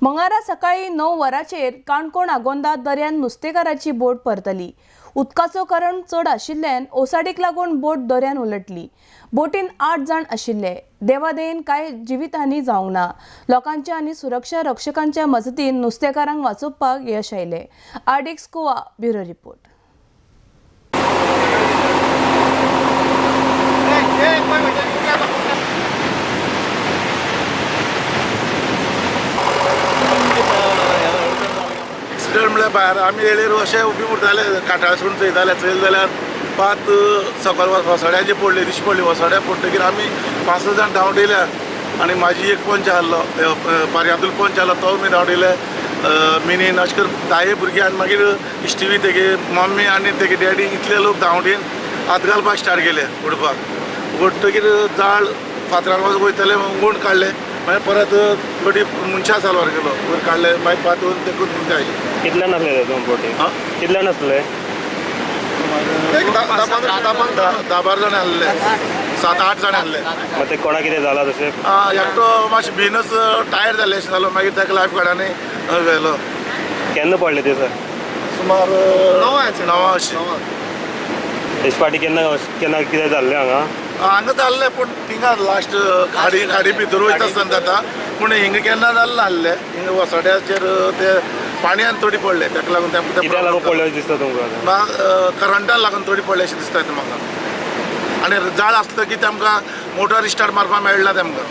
मंगळारा सकाळी 9 वरांचेर काणकोण आगोंदा दर्यान नुस्तेकाराची बोट परतली। उदकाचो करंट चड आशिल्ल्यान ओसाडीक लागून बोट दर्यान उलटली। बोटीन 8 जाण आशिल्ले। देवादेन कांय जिवीतहानी जावंक ना। लोकांच्या आनी सुरक्षा रक्षकांच्या मजतीन नुस्तेकारांक वाचोवपाक यश आयले। RDX Goa bureau report. Accident म्हळ्यार भायर आमी येळेर अशें उबी उरताले काटाळसून चयताले चयले जाल्यार पात सकयल वसोड्याचे पडले दिश्टी पडली। वसोड्या पडटकीर आमी 5 जाण धांवडयल्या आनी म्हाजी एक पंच आहलो पर्यातूल पंच आहलो तो मी धांवडयले। मिनीन अशें करून 10 भुरगीं आनी मागीर इश्टिवी तेगे मम्मी आनी तेगे डॅडी इतले लोक धांवडेन हात घालपाक स्टार्ट केले उडपाक। उडटकीर जाळ फातरान वयतले गुण काडले। मागीर परत थोडी मनशां सालवार गेलो वयर काडले मागीर पातून ते करून आयले। कितले नासले दोन बोटी कितले नासले? 10-12 जाण आहले, 7-8 जाण आहले। मग ते कोणा कितें जाला तशें? एकटो मातशें भिनच टायर जाल्ले अशें जालो। मागीर ताका लायफ गार्डांनी व्हेलो। केन्ना पडले ते सर? सुमार 9 अशें। तेच फाटी केन्ना केन्ना कितें जाल्लें हांगा? हांगा जाल्लें पूण थिंगा लास्ट खाडी भितर वयता आसतना जाता पूण हिंगा केन्ना जाल्लें नासलें। हिंगा वसोड्याचेर ते पाणयान थोडी पडले ताका लागून कित्याक लागून पडले दिसता तुमकां? करंटान लागून थोडी पडले अशें दिसता म्हाका। आनी जाळ आसता की तेमकां मोटर स्टार्ट मारपाक मेळना तेमकां।